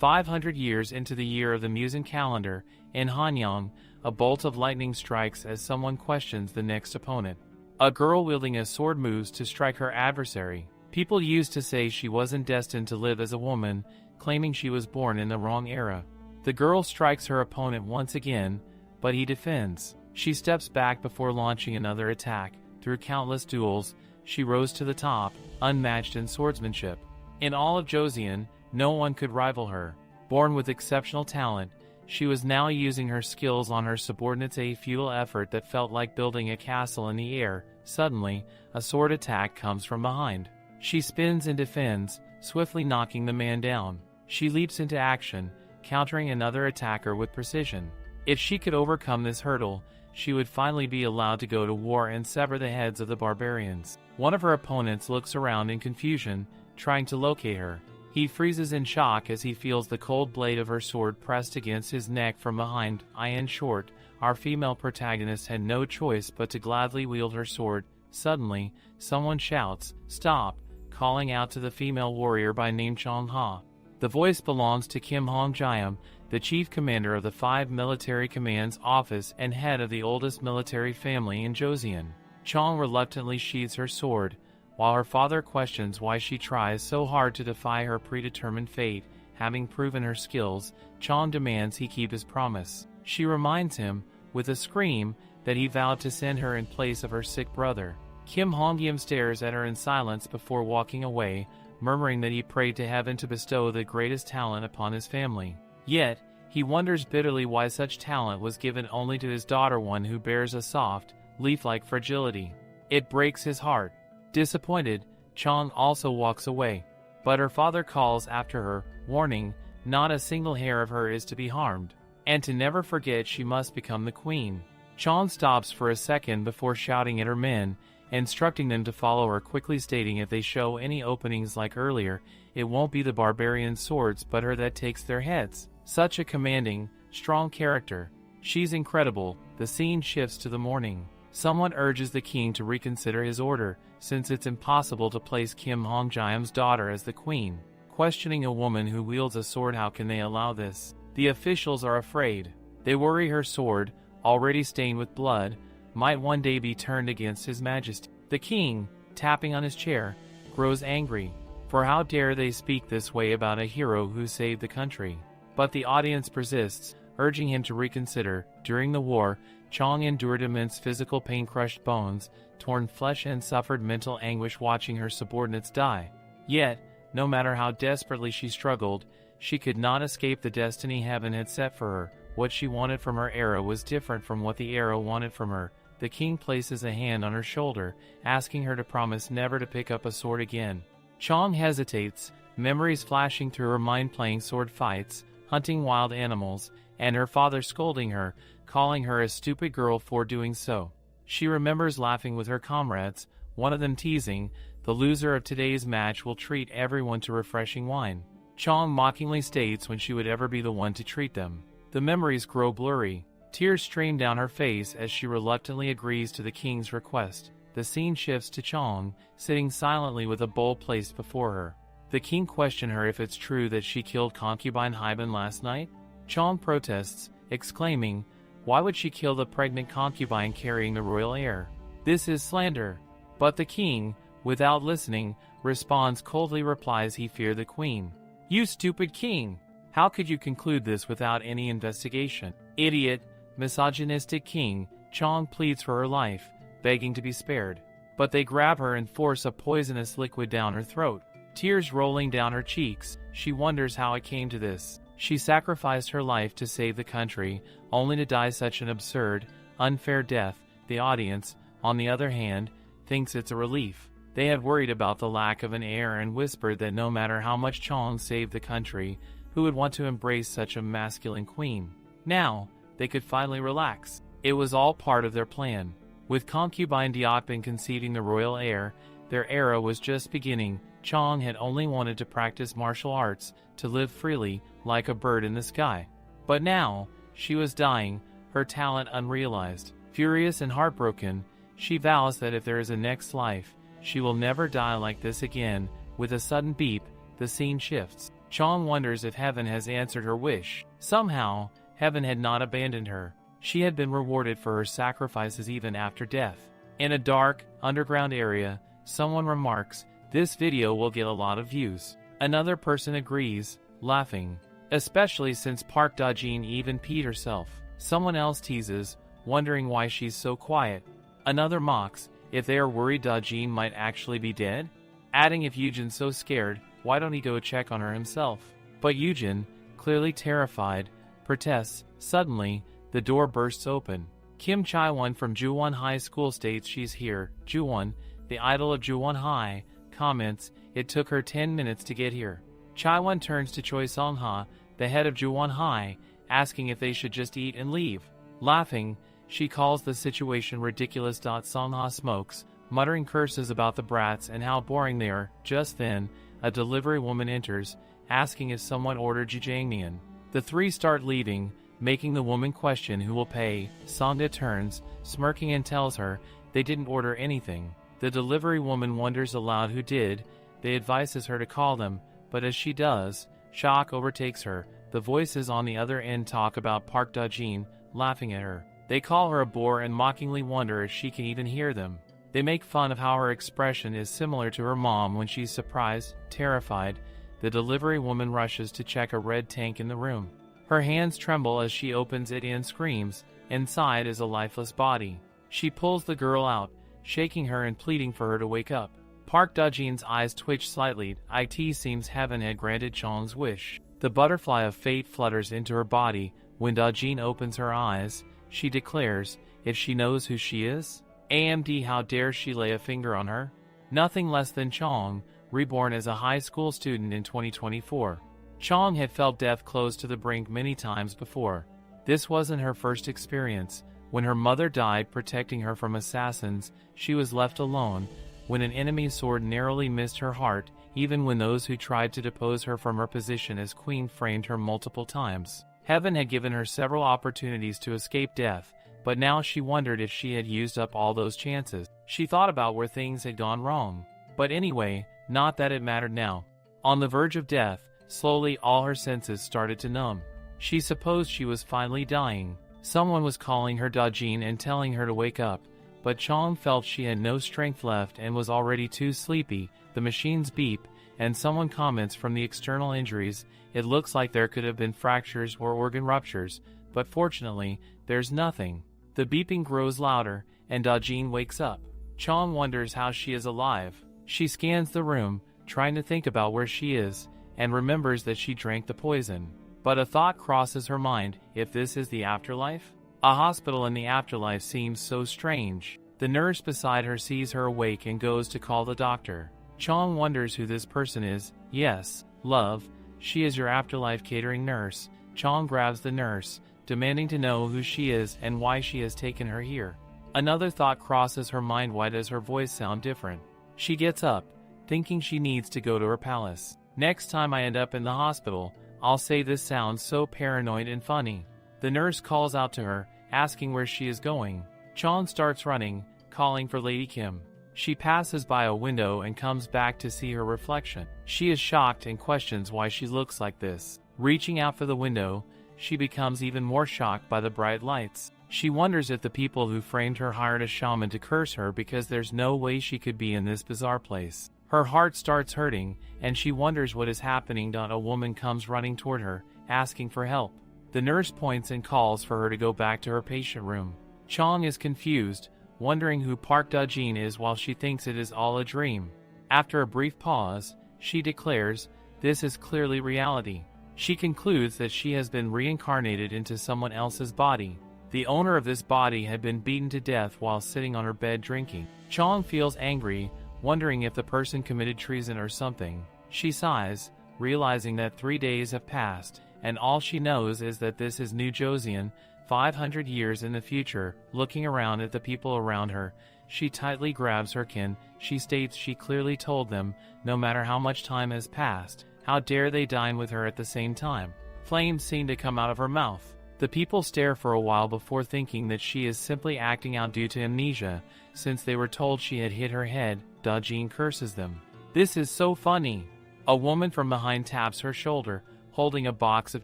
500 years into the year of the Musan calendar, in Hanyang, a bolt of lightning strikes as someone questions the next opponent. A girl wielding a sword moves to strike her adversary. People used to say she wasn't destined to live as a woman, claiming she was born in the wrong era. The girl strikes her opponent once again, but he defends. She steps back before launching another attack. Through countless duels, she rose to the top, unmatched in swordsmanship. In all of Joseon, no one could rival her. Born with exceptional talent, she was now using her skills on her subordinates, a futile effort that felt like building a castle in the air. Suddenly, a sword attack comes from behind. She spins and defends, swiftly knocking the man down. She leaps into action, countering another attacker with precision. If she could overcome this hurdle, she would finally be allowed to go to war and sever the heads of the barbarians. One of her opponents looks around in confusion, trying to locate her. He freezes in shock as he feels the cold blade of her sword pressed against his neck from behind. In short, our female protagonist had no choice but to gladly wield her sword. Suddenly, someone shouts, "Stop!" calling out to the female warrior by name Chong Ha. The voice belongs to Kim Hong-jiam, the chief commander of the 5 Military Commands Office and head of the oldest military family in Joseon. Chong reluctantly sheathes her sword, while her father questions why she tries so hard to defy her predetermined fate. Having proven her skills, Chong demands he keep his promise. She reminds him, with a scream, that he vowed to send her in place of her sick brother. Kim Hong-jiam stares at her in silence before walking away, murmuring that he prayed to heaven to bestow the greatest talent upon his family. Yet, he wonders bitterly why such talent was given only to his daughter, one who bears a soft, leaf-like fragility. It breaks his heart. Disappointed, Chong also walks away. But her father calls after her, warning, not a single hair of her is to be harmed, and to never forget she must become the queen. Chong stops for a second before shouting at her men, instructing them to follow her, quickly stating if they show any openings like earlier, it won't be the barbarian swords but her that takes their heads. Such a commanding, strong character. She's incredible. The scene shifts to the morning. Someone urges the king to reconsider his order, since it's impossible to place Kim Hong-jiam's daughter as the queen. Questioning a woman who wields a sword, how can they allow this? The officials are afraid. They worry her sword, already stained with blood, might one day be turned against his majesty. The king, tapping on his chair, grows angry. For how dare they speak this way about a hero who saved the country? But the audience persists, urging him to reconsider. During the war, Chong endured immense physical pain, crushed bones, torn flesh, and suffered mental anguish watching her subordinates die. Yet, no matter how desperately she struggled, she could not escape the destiny heaven had set for her. What she wanted from her era was different from what the era wanted from her. The king places a hand on her shoulder, asking her to promise never to pick up a sword again. Chong hesitates, memories flashing through her mind, playing sword fights, hunting wild animals, and her father scolding her, calling her a stupid girl for doing so. She remembers laughing with her comrades, one of them teasing, the loser of today's match will treat everyone to refreshing wine. Chong mockingly states when she would ever be the one to treat them. The memories grow blurry. Tears stream down her face as she reluctantly agrees to the king's request. The scene shifts to Chong, sitting silently with a bowl placed before her. The king questions her if it's true that she killed concubine Hyben last night. Chong protests, exclaiming, "Why would she kill the pregnant concubine carrying the royal heir? This is slander." But the king, without listening, responds coldly, replies he feared the queen. "You stupid king! How could you conclude this without any investigation? Idiot, misogynistic king!" Chong pleads for her life, begging to be spared. But they grab her and force a poisonous liquid down her throat. Tears rolling down her cheeks, she wonders how it came to this. She sacrificed her life to save the country, only to die such an absurd, unfair death. The audience, on the other hand, thinks it's a relief. They had worried about the lack of an heir and whispered that no matter how much Chong saved the country, who would want to embrace such a masculine queen? Now, they could finally relax. It was all part of their plan. With concubine Diokbin conceiving the royal heir, their era was just beginning. Chong had only wanted to practice martial arts, to live freely, like a bird in the sky. But now, she was dying, her talent unrealized. Furious and heartbroken, she vows that if there is a next life, she will never die like this again. With a sudden beep, the scene shifts. Chong wonders if heaven has answered her wish. Somehow, heaven had not abandoned her. She had been rewarded for her sacrifices even after death. In a dark, underground area, someone remarks, "This video will get a lot of views." Another person agrees, laughing. Especially since Park Da-jin even peed herself. Someone else teases, wondering why she's so quiet. Another mocks, if they are worried Da-jin might actually be dead? Adding, if Yujin's so scared, why don't he go check on her himself? But Yujin, clearly terrified, protests. Suddenly, the door bursts open. Kim Chae-won from Juwon High School states she's here. Juwon, the idol of Juwon High, comments, "It took her 10 minutes to get here." Chae-won turns to Choi Song-ha, the head of Juwon High, asking if they should just eat and leave. Laughing, she calls the situation ridiculous. Song-ha smokes, muttering curses about the brats and how boring they are. Just then, a delivery woman enters, asking if someone ordered jjangmyeon. The three start leaving, making the woman question who will pay. Songda turns, smirking, and tells her they didn't order anything. The delivery woman wonders aloud who did. They advises her to call them, but as she does, shock overtakes her. The voices on the other end talk about Park Da-jin, laughing at her. They call her a bore and mockingly wonder if she can even hear them. They make fun of how her expression is similar to her mom when she's surprised, terrified. The delivery woman rushes to check a red tank in the room. Her hands tremble as she opens it and screams. Inside is a lifeless body. She pulls the girl out, shaking her and pleading for her to wake up. Park Da-jin's eyes twitch slightly. It seems heaven had granted Chong's wish. The butterfly of fate flutters into her body. When Da-jin opens her eyes, she declares, if she knows who she is? AMD, how dare she lay a finger on her? Nothing less than Chong, reborn as a high school student in 2024. Chong had felt death close to the brink many times before. This wasn't her first experience. When her mother died protecting her from assassins, she was left alone. When an enemy's sword narrowly missed her heart, even when those who tried to depose her from her position as queen framed her multiple times. Heaven had given her several opportunities to escape death, but now she wondered if she had used up all those chances. She thought about where things had gone wrong. But anyway, not that it mattered now. On the verge of death, slowly all her senses started to numb. She supposed she was finally dying. Someone was calling her Da-jin and telling her to wake up, but Chong felt she had no strength left and was already too sleepy. The machines beep, and someone comments from the external injuries, it looks like there could have been fractures or organ ruptures, but fortunately, there's nothing. The beeping grows louder, and Da-jin wakes up. Chong wonders how she is alive. She scans the room, trying to think about where she is, and remembers that she drank the poison. But a thought crosses her mind, if this is the afterlife? A hospital in the afterlife seems so strange. The nurse beside her sees her awake and goes to call the doctor. Chong wonders who this person is. Yes, love, she is your afterlife catering nurse. Chong grabs the nurse, demanding to know who she is and why she has taken her here. Another thought crosses her mind, why does her voice sound different? She gets up, thinking she needs to go to her palace. Next time I end up in the hospital, I'll say this sounds so paranoid and funny. The nurse calls out to her, asking where she is going. Chong starts running, calling for Lady Kim. She passes by a window and comes back to see her reflection. She is shocked and questions why she looks like this. Reaching out for the window, she becomes even more shocked by the bright lights. She wonders if the people who framed her hired a shaman to curse her because there's no way she could be in this bizarre place. Her heart starts hurting, and she wonders what is happening. A woman comes running toward her, asking for help. The nurse points and calls for her to go back to her patient room. Chong is confused, wondering who Park Da-jin is while she thinks it is all a dream. After a brief pause, she declares, this is clearly reality. She concludes that she has been reincarnated into someone else's body. The owner of this body had been beaten to death while sitting on her bed drinking. Chong feels angry, wondering if the person committed treason or something. She sighs, realizing that 3 days have passed, and all she knows is that this is New Joseon, 500 years in the future. Looking around at the people around her, she tightly grabs her kin. She states she clearly told them, no matter how much time has passed, how dare they dine with her at the same time. Flames seem to come out of her mouth. The people stare for a while before thinking that she is simply acting out due to amnesia, since they were told she had hit her head. Da-jin curses them. This is so funny. A woman from behind taps her shoulder, holding a box of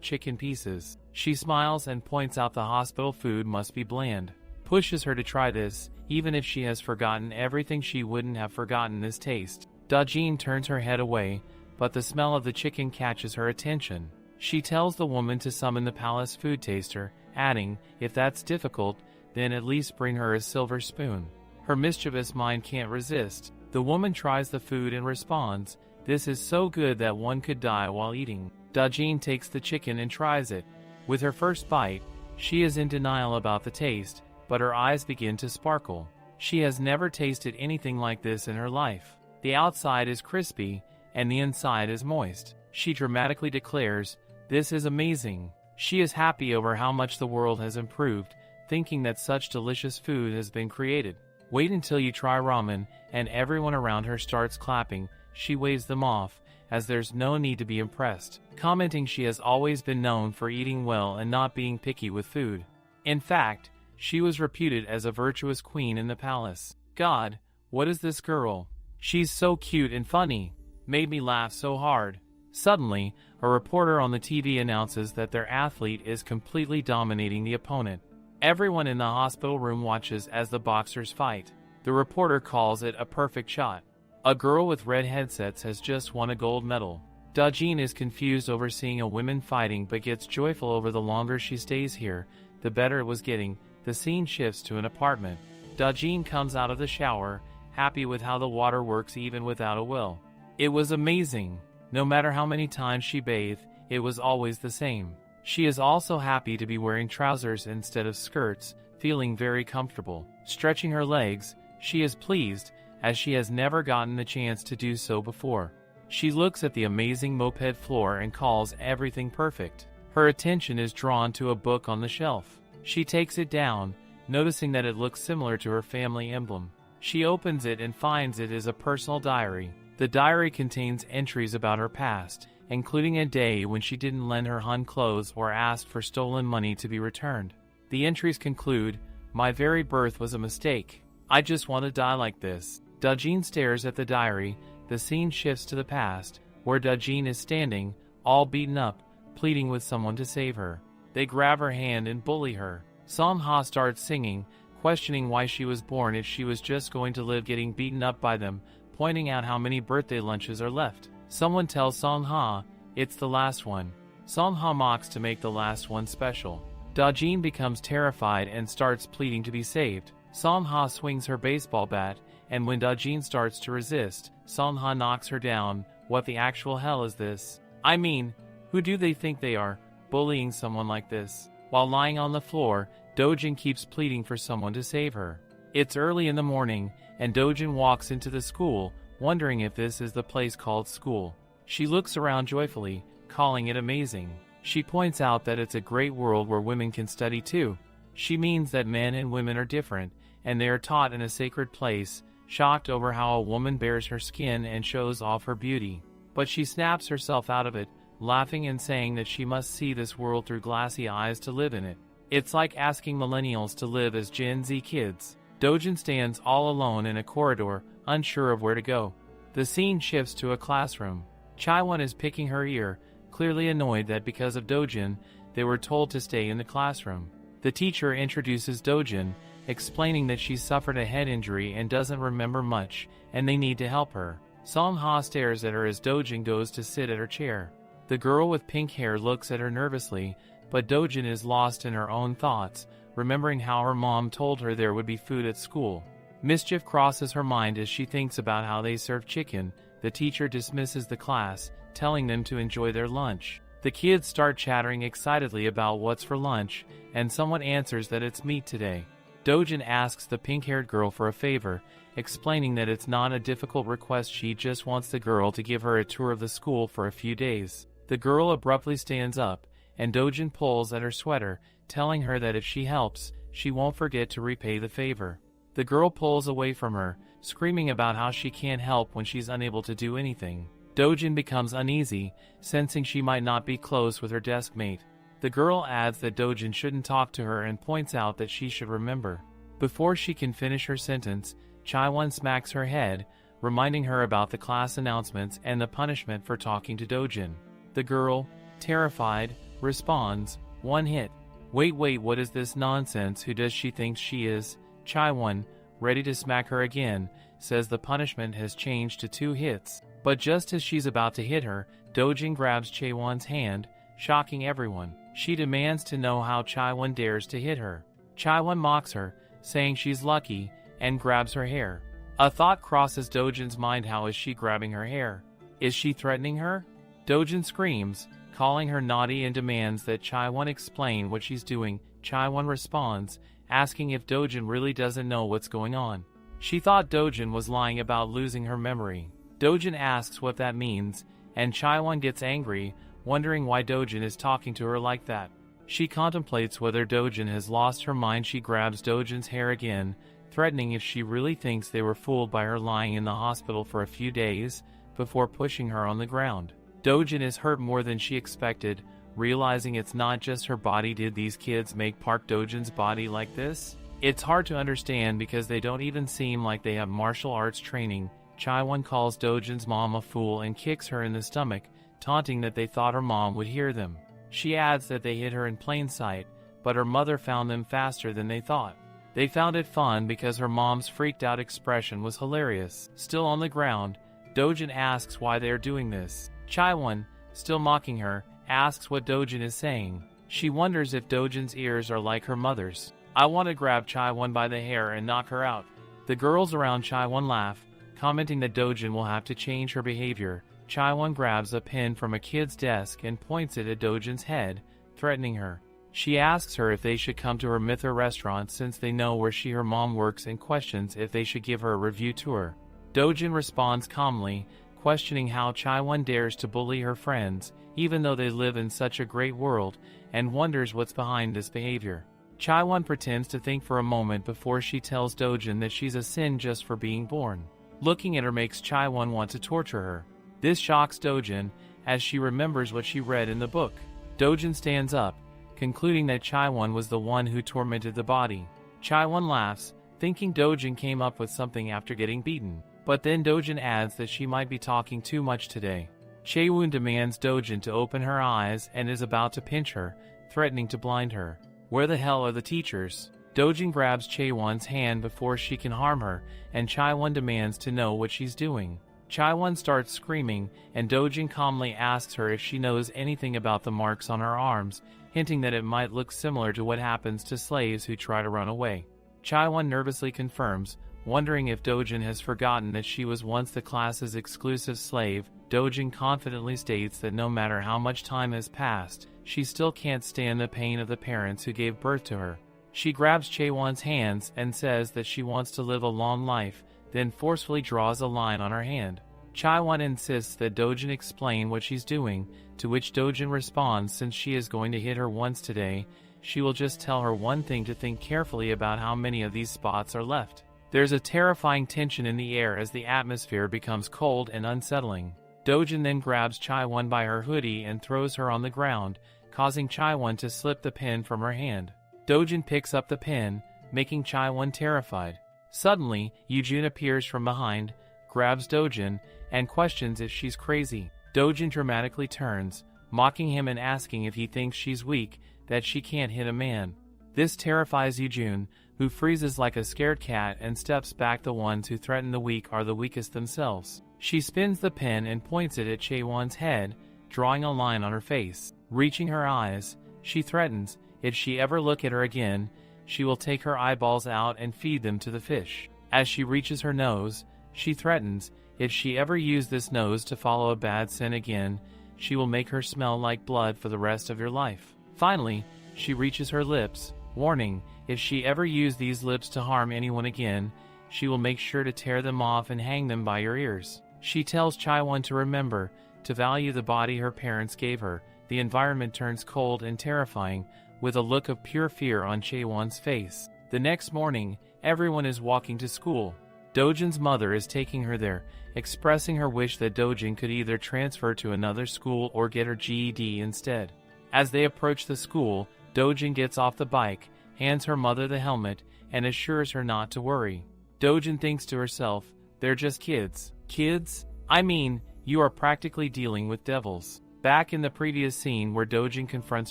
chicken pieces. She smiles and points out the hospital food must be bland. Pushes her to try this, even if she has forgotten everything she wouldn't have forgotten this taste. Dajin turns her head away, but the smell of the chicken catches her attention. She tells the woman to summon the palace food taster, adding, if that's difficult, then at least bring her a silver spoon. Her mischievous mind can't resist. The woman tries the food and responds, "This is so good that one could die while eating." Dajin takes the chicken and tries it. With her first bite, she is in denial about the taste, but her eyes begin to sparkle. She has never tasted anything like this in her life. The outside is crispy, and the inside is moist. She dramatically declares, "This is amazing." She is happy over how much the world has improved, thinking that such delicious food has been created. Wait until you try ramen, and everyone around her starts clapping. She waves them off, as there's no need to be impressed, commenting she has always been known for eating well and not being picky with food. In fact, she was reputed as a virtuous queen in the palace. God, what is this girl? She's so cute and funny. Made me laugh so hard. Suddenly, a reporter on the TV announces that their athlete is completely dominating the opponent. Everyone in the hospital room watches as the boxers fight. The reporter calls it a perfect shot. A girl with red headsets has just won a gold medal. Dajin is confused over seeing a woman fighting but gets joyful over the longer she stays here, the better it was getting. The scene shifts to an apartment. Dajin comes out of the shower, happy with how the water works even without a well. It was amazing. No matter how many times she bathed, it was always the same. She is also happy to be wearing trousers instead of skirts, feeling very comfortable. Stretching her legs, she is pleased, as she has never gotten the chance to do so before. She looks at the amazing moped floor and calls everything perfect. Her attention is drawn to a book on the shelf. She takes it down, noticing that it looks similar to her family emblem. She opens it and finds it is a personal diary. The diary contains entries about her past, including a day when she didn't lend her hun clothes or asked for stolen money to be returned. The entries conclude, "My very birth was a mistake. I just want to die like this." Dajin stares at the diary. The scene shifts to the past, where Dajin is standing, all beaten up, pleading with someone to save her. They grab her hand and bully her. Song-ha starts singing, questioning why she was born if she was just going to live getting beaten up by them, pointing out how many birthday lunches are left. Someone tells Song-ha, it's the last one. Song-ha mocks to make the last one special. Dajin becomes terrified and starts pleading to be saved. Song-ha swings her baseball bat, and when Dajin starts to resist, Song-ha knocks her down. What the actual hell is this? I mean, who do they think they are, bullying someone like this? While lying on the floor, Dojin keeps pleading for someone to save her. It's early in the morning, and Dojin walks into the school, wondering if this is the place called school. She looks around joyfully, calling it amazing. She points out that it's a great world where women can study too. She means that men and women are different, and they are taught in a sacred place, shocked over how a woman bares her skin and shows off her beauty. But she snaps herself out of it, laughing and saying that she must see this world through glassy eyes to live in it. It's like asking millennials to live as Gen Z kids. Dojin stands all alone in a corridor, unsure of where to go. The scene shifts to a classroom. Chaiwon is picking her ear, clearly annoyed that because of Dojin, they were told to stay in the classroom. The teacher introduces Dojin, explaining that she suffered a head injury and doesn't remember much, and they need to help her. Song-ha stares at her as Dojin goes to sit at her chair. The girl with pink hair looks at her nervously, but Dojin is lost in her own thoughts, remembering how her mom told her there would be food at school. Mischief crosses her mind as she thinks about how they serve chicken. The teacher dismisses the class, telling them to enjoy their lunch. The kids start chattering excitedly about what's for lunch, and someone answers that it's meat today. Dojin asks the pink-haired girl for a favor, explaining that it's not a difficult request, she just wants the girl to give her a tour of the school for a few days. The girl abruptly stands up, and Dojin pulls at her sweater, telling her that if she helps, she won't forget to repay the favor. The girl pulls away from her, screaming about how she can't help when she's unable to do anything. Dojin becomes uneasy, sensing she might not be close with her desk mate. The girl adds that Dojin shouldn't talk to her and points out that she should remember. Before she can finish her sentence, Chaiwon smacks her head, reminding her about the class announcements and the punishment for talking to Dojin. The girl, terrified, responds, "1 hit. Wait, what is this nonsense? Who does she think she is?" Chaiwon, ready to smack her again, says the punishment has changed to 2 hits. But just as she's about to hit her, Dojin grabs Chaiwon's hand, shocking everyone. She demands to know how Chaiwon dares to hit her. Chaiwon mocks her, saying she's lucky, and grabs her hair. A thought crosses Dojin's mind. How is she grabbing her hair? Is she threatening her? Dojin screams, calling her naughty, and demands that Chaiwon explain what she's doing. Chaiwon responds, asking if Dojin really doesn't know what's going on. She thought Dojin was lying about losing her memory. Dojin asks what that means, and Chaiwon gets angry, wondering why Dojin is talking to her like that. She contemplates whether Dojin has lost her mind. She grabs Dojin's hair again, threatening if she really thinks they were fooled by her lying in the hospital for a few days, before pushing her on the ground. Dojin is hurt more than she expected, realizing it's not just her body. Did these kids make Park Dojin's body like this? It's hard to understand because they don't even seem like they have martial arts training. Chaiwon calls Dojin's mom a fool and kicks her in the stomach, taunting that they thought her mom would hear them. She adds that they hid her in plain sight, but her mother found them faster than they thought. They found it fun because her mom's freaked out expression was hilarious. Still on the ground, Dojin asks why they are doing this. Chaiwon, still mocking her, asks what Dojin is saying. She wonders if Dojin's ears are like her mother's. "I want to grab Chaiwon by the hair and knock her out." The girls around Chaiwon laugh, commenting that Dojin will have to change her behavior. Chaiwon grabs a pen from a kid's desk and points it at Dojin's head, threatening her. She asks her if they should come to her Mytha restaurant since they know where her mom works, and questions if they should give her a review tour. Dojin responds calmly, questioning how Chaiwon dares to bully her friends, even though they live in such a great world, and wonders what's behind this behavior. Chaiwon pretends to think for a moment before she tells Dojin that she's a sin just for being born. Looking at her makes Chaiwon want to torture her. This shocks Dojin, as she remembers what she read in the book. Dojin stands up, concluding that Chaiwon was the one who tormented the body. Chaiwon laughs, thinking Dojin came up with something after getting beaten. But then Dojin adds that she might be talking too much today. Chaewon demands Dojin to open her eyes and is about to pinch her, threatening to blind her. Where the hell are the teachers? Dojin grabs Chaewon's hand before she can harm her, and Chaiwon demands to know what she's doing. Chaiwon starts screaming, and Dojin calmly asks her if she knows anything about the marks on her arms, hinting that it might look similar to what happens to slaves who try to run away. Chaiwon nervously confirms, wondering if Dojin has forgotten that she was once the class's exclusive slave. Dojin confidently states that no matter how much time has passed, she still can't stand the pain of the parents who gave birth to her. She grabs Chaewon's hands and says that she wants to live a long life, then forcefully draws a line on her hand. Chaiwon insists that Dojin explain what she's doing, to which Dojin responds since she is going to hit her once today, she will just tell her one thing: to think carefully about how many of these spots are left. There's a terrifying tension in the air as the atmosphere becomes cold and unsettling. Dojin then grabs Chaiwon by her hoodie and throws her on the ground, causing Chaiwon to slip the pen from her hand. Dojin picks up the pen, making Chaiwon terrified. Suddenly, Yujun appears from behind, grabs Dojin, and questions if she's crazy. Dojin dramatically turns, mocking him and asking if he thinks she's weak, that she can't hit a man. This terrifies Yujun, who freezes like a scared cat and steps back. The ones who threaten the weak are the weakest themselves. She spins the pen and points it at Chaewon's head, drawing a line on her face. Reaching her eyes, she threatens, if she ever look at her again, she will take her eyeballs out and feed them to the fish. As she reaches her nose, she threatens, if she ever use this nose to follow a bad sin again, she will make her smell like blood for the rest of your life. Finally, she reaches her lips, warning, if she ever use these lips to harm anyone again, she will make sure to tear them off and hang them by your ears. She tells Chaiwon to remember, to value the body her parents gave her. The environment turns cold and terrifying, with a look of pure fear on Chaewon's face. The next morning, everyone is walking to school. Dojin's mother is taking her there, expressing her wish that Dojin could either transfer to another school or get her GED instead. As they approach the school, Dojin gets off the bike, hands her mother the helmet, and assures her not to worry. Dojin thinks to herself, They're just kids. Kids? I mean, you are practically dealing with devils. Back in the previous scene where Dojin confronts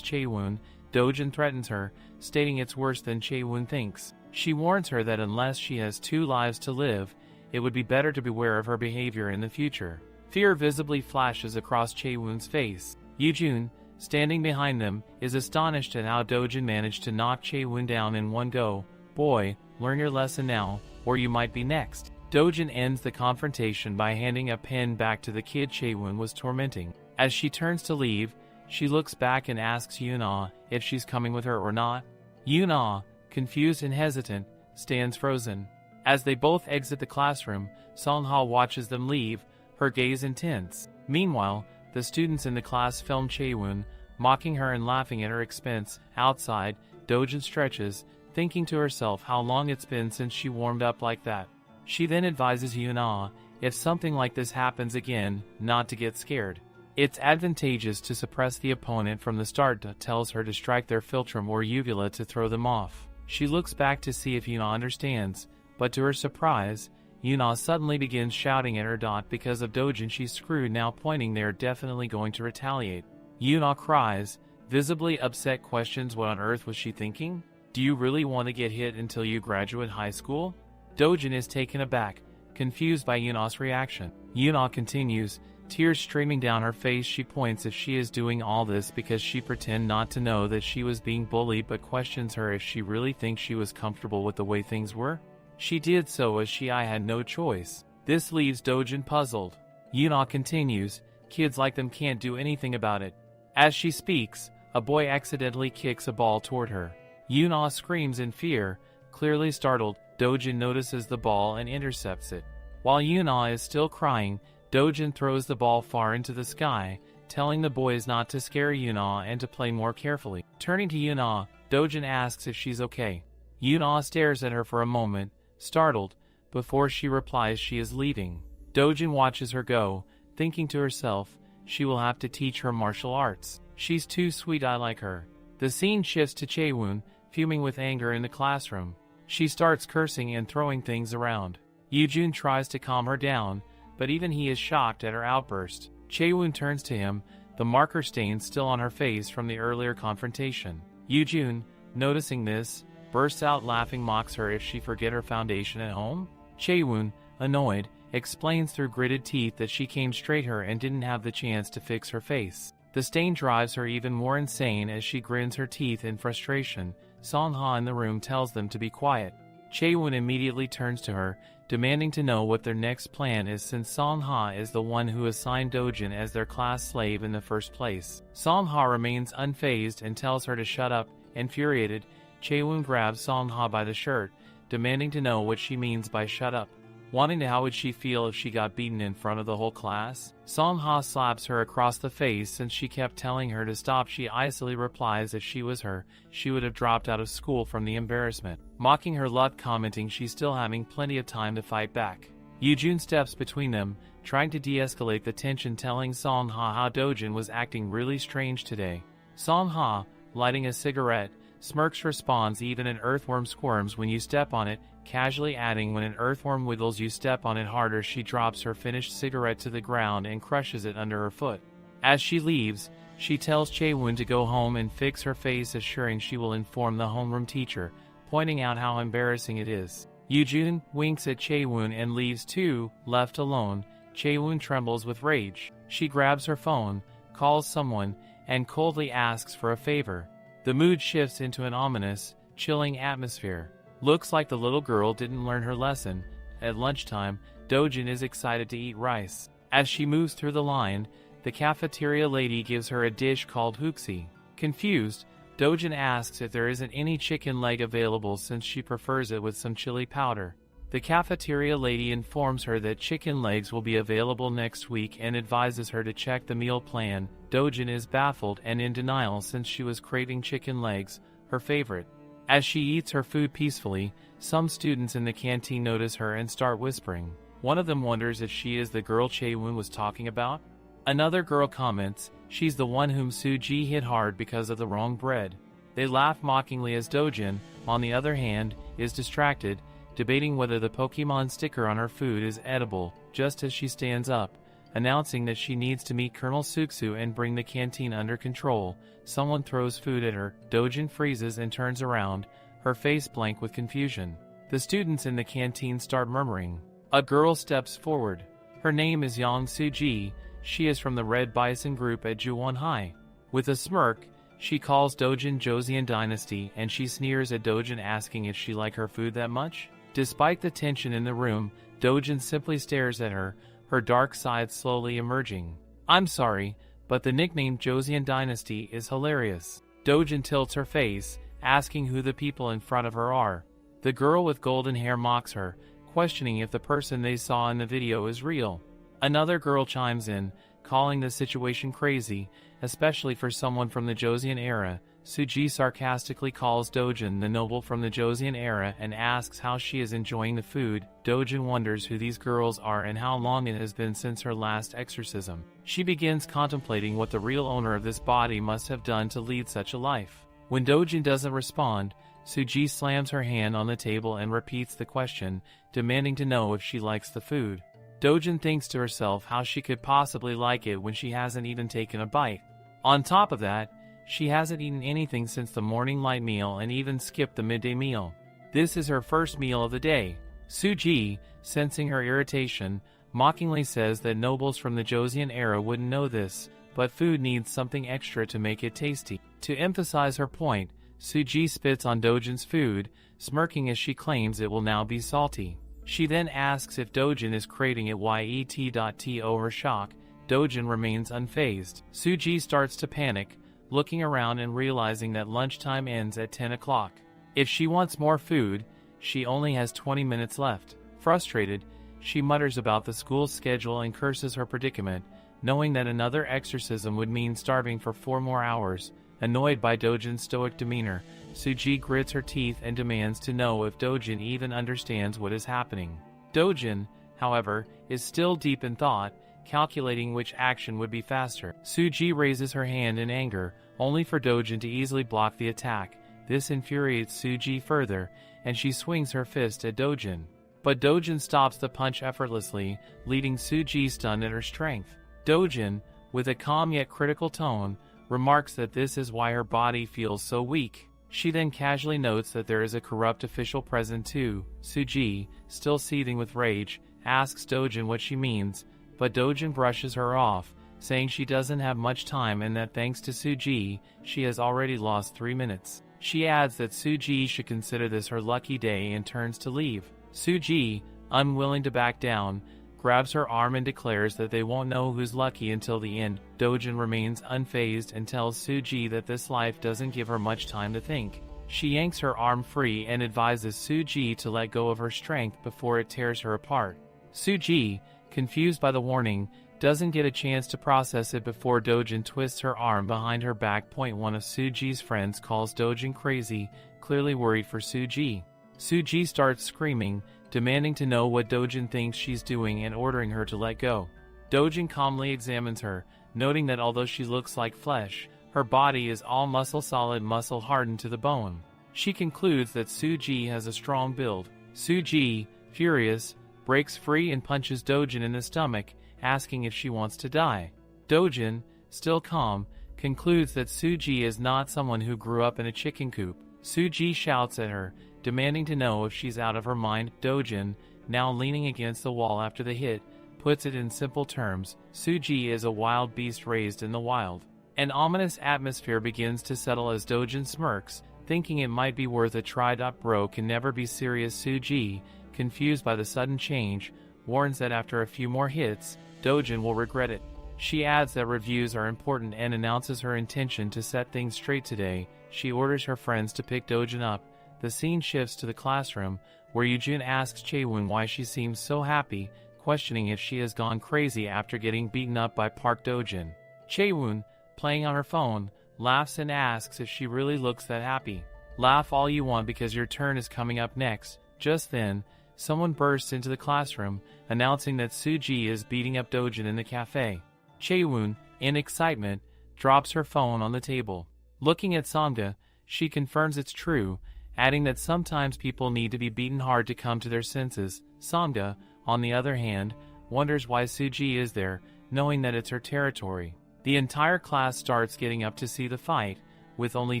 Chaewon, Dojin threatens her, stating it's worse than Chaewon thinks. She warns her that unless she has 2 lives to live, it would be better to beware of her behavior in the future. Fear visibly flashes across Chaewon's face. Yoo-jun, standing behind them, is astonished at how Dojin managed to knock Chaewon down in one go. Boy, learn your lesson now, or you might be next. Dojin ends the confrontation by handing a pen back to the kid Chaewon was tormenting. As she turns to leave, she looks back and asks Yoona if she's coming with her or not. Yoona, confused and hesitant, stands frozen. As they both exit the classroom, Songha watches them leave, her gaze intense. Meanwhile, the students in the class film Chaewon, mocking her and laughing at her expense. Outside, Dojin stretches, thinking to herself how long it's been since she warmed up like that. She then advises Yoona, if something like this happens again, not to get scared. It's advantageous to suppress the opponent from the start. Tells her to strike their philtrum or uvula to throw them off. She looks back to see if Yoona understands, but to her surprise, Yoona suddenly begins shouting at her. Because of Dojin she's screwed now, pointing they're definitely going to retaliate. Yoona cries, visibly upset, questions what on earth was she thinking? Do you really want to get hit until you graduate high school? Dojin is taken aback, confused by Yoona's reaction. Yoona continues, tears streaming down her face. She points if she is doing all this because she pretend not to know that she was being bullied, but questions her if she really thinks she was comfortable with the way things were. She did so as I had no choice. This leaves Dojin puzzled. Yoona continues, kids like them can't do anything about it. As she speaks, a boy accidentally kicks a ball toward her. Yoona screams in fear, clearly startled. Dojin notices the ball and intercepts it. While Yoona is still crying, Dojin throws the ball far into the sky, telling the boys not to scare Yoona and to play more carefully. Turning to Yoona, Dojin asks if she's okay. Yoona stares at her for a moment, startled, before she replies she is leaving. Dojin watches her go, thinking to herself, she will have to teach her martial arts. She's too sweet, I like her. The scene shifts to Chaewon, fuming with anger in the classroom. She starts cursing and throwing things around. Yoo-jun tries to calm her down, but even he is shocked at her outburst. Chaewon turns to him, the marker stains still on her face from the earlier confrontation. Yoo-jun, noticing this, bursts out laughing, mocks her if she forget her foundation at home. Chaewon, annoyed, explains through gritted teeth that she came straight her and didn't have the chance to fix her face. The stain drives her even more insane as she grins her teeth in frustration. Songha in the room tells them to be quiet. Chaewon immediately turns to her, demanding to know what their next plan is, since Songha is the one who assigned Dojin as their class slave in the first place. Songha remains unfazed and tells her to shut up. Infuriated, Chaewon grabs Songha by the shirt, demanding to know what she means by shut up. Wanting to know how would she feel if she got beaten in front of the whole class. Songha slaps her across the face since she kept telling her to stop. She icily replies if she was her, she would have dropped out of school from the embarrassment, mocking her luck, commenting she's still having plenty of time to fight back. Yoo-jun steps between them, trying to de-escalate the tension, telling Songha how Dojin was acting really strange today. Songha, lighting a cigarette, smirks, responds, even an earthworm squirms when you step on it, casually adding, when an earthworm wiggles you step on it harder. She drops her finished cigarette to the ground and crushes it under her foot. As she leaves, she tells Chaewon to go home and fix her face, assuring she will inform the homeroom teacher, pointing out how embarrassing it is. Yoo-jun winks at Chaewon and leaves too. Left alone, Chaewon trembles with rage. She grabs her phone, calls someone, and coldly asks for a favor. The mood shifts into an ominous, chilling atmosphere. Looks like the little girl didn't learn her lesson. At lunchtime, Dojin is excited to eat rice. As she moves through the line, the cafeteria lady gives her a dish called hooksy. Confused, Dojin asks if there isn't any chicken leg available since she prefers it with some chili powder. The cafeteria lady informs her that chicken legs will be available next week and advises her to check the meal plan. Dojin is baffled and in denial since she was craving chicken legs, her favorite. As she eats her food peacefully, some students in the canteen notice her and start whispering. One of them wonders if she is the girl Chaewon was talking about. Another girl comments, she's the one whom Suji hit hard because of the wrong bread. They laugh mockingly as Dojin, on the other hand, is distracted, debating whether the Pokemon sticker on her food is edible, just as she stands up, announcing that she needs to meet Colonel Suksu and bring the canteen under control. Someone throws food at her. Dojin freezes and turns around, her face blank with confusion. The students in the canteen start murmuring. A girl steps forward. Her name is Yang Suji. She is from the Red Bison group at Juwon High. With a smirk, she calls Dojin Joseon Dynasty, and she sneers at Dojin, asking if she like her food that much. Despite the tension in the room, Dojin simply stares at her, her dark side slowly emerging. I'm sorry, but the nickname Joseon Dynasty is hilarious. Dojin tilts her face, asking who the people in front of her are. The girl with golden hair mocks her, questioning if the person they saw in the video is real. Another girl chimes in, calling the situation crazy, especially for someone from the Joseon era. Suji sarcastically calls Dojin the noble from the Joseon era and asks how she is enjoying the food. Dojin wonders who these girls are and how long it has been since her last exorcism. She begins contemplating what the real owner of this body must have done to lead such a life. When Dojin doesn't respond, Suji slams her hand on the table and repeats the question, demanding to know if she likes the food. Dojin thinks to herself how she could possibly like it when she hasn't even taken a bite. On top of that, she hasn't eaten anything since the morning light meal and even skipped the midday meal. This is her first meal of the day. Suji, sensing her irritation, mockingly says that nobles from the Joseon era wouldn't know this, but food needs something extra to make it tasty. To emphasize her point, Suji spits on Dojin's food, smirking as she claims it will now be salty. She then asks if Dojin is crating it yet. Over shock, Dojin remains unfazed. Suji starts to panic, looking around and realizing that lunchtime ends at 10 o'clock. If she wants more food, she only has 20 minutes left. Frustrated, she mutters about the school's schedule and curses her predicament, knowing that another exorcism would mean starving for 4 more hours. Annoyed by Dojin's stoic demeanor, Suji grits her teeth and demands to know if Dojin even understands what is happening. Dojin, however, is still deep in thought, calculating which action would be faster. Suji raises her hand in anger, only for Dojin to easily block the attack. This infuriates Suji further, and she swings her fist at Dojin. But Dojin stops the punch effortlessly, leaving Suji stunned at her strength. Dojin, with a calm yet critical tone, remarks that this is why her body feels so weak. She then casually notes that there is a corrupt official present too. Suji, still seething with rage, asks Dojin what she means, but Dojin brushes her off, saying she doesn't have much time and that thanks to Suji, she has already lost 3 minutes. She adds that Suji should consider this her lucky day and turns to leave. Suji, unwilling to back down, grabs her arm and declares that they won't know who's lucky until the end. Dojin remains unfazed and tells Suji that this life doesn't give her much time to think. She yanks her arm free and advises Suji to let go of her strength before it tears her apart. Suji, confused by the warning, doesn't get a chance to process it before Dojin twists her arm behind her back. One of Suji's friends calls Dojin crazy, clearly worried for Suji. Suji starts screaming, demanding to know what Dojin thinks she's doing and ordering her to let go. Dojin calmly examines her, noting that although she looks like flesh, her body is all muscle, solid muscle hardened to the bone. She concludes that Suji has a strong build. Suji, furious, breaks free and punches Dojin in the stomach, asking if she wants to die. Dojin, still calm, concludes that Suji is not someone who grew up in a chicken coop. Suji shouts at her, demanding to know if she's out of her mind. Dojin, now leaning against the wall after the hit, puts it in simple terms: Suji is a wild beast raised in the wild. An ominous atmosphere begins to settle as Dojin smirks, thinking it might be worth a try. Bro can never be serious. Suji, confused by the sudden change, warns that after a few more hits, Dojin will regret it. She adds that reviews are important and announces her intention to set things straight today. She orders her friends to pick Dojin up. The scene shifts to the classroom, where Yujun asks Chaewon why she seems so happy, questioning if she has gone crazy after getting beaten up by Park Dojin. Chaewon, playing on her phone, laughs and asks if she really looks that happy. Laugh all you want because your turn is coming up next. Just then, someone bursts into the classroom, announcing that Suji is beating up Dojin in the cafe. Chaewon, in excitement, drops her phone on the table. Looking at Samda, she confirms it's true, adding that sometimes people need to be beaten hard to come to their senses. Samda, on the other hand, wonders why Suji is there, knowing that it's her territory. The entire class starts getting up to see the fight, with only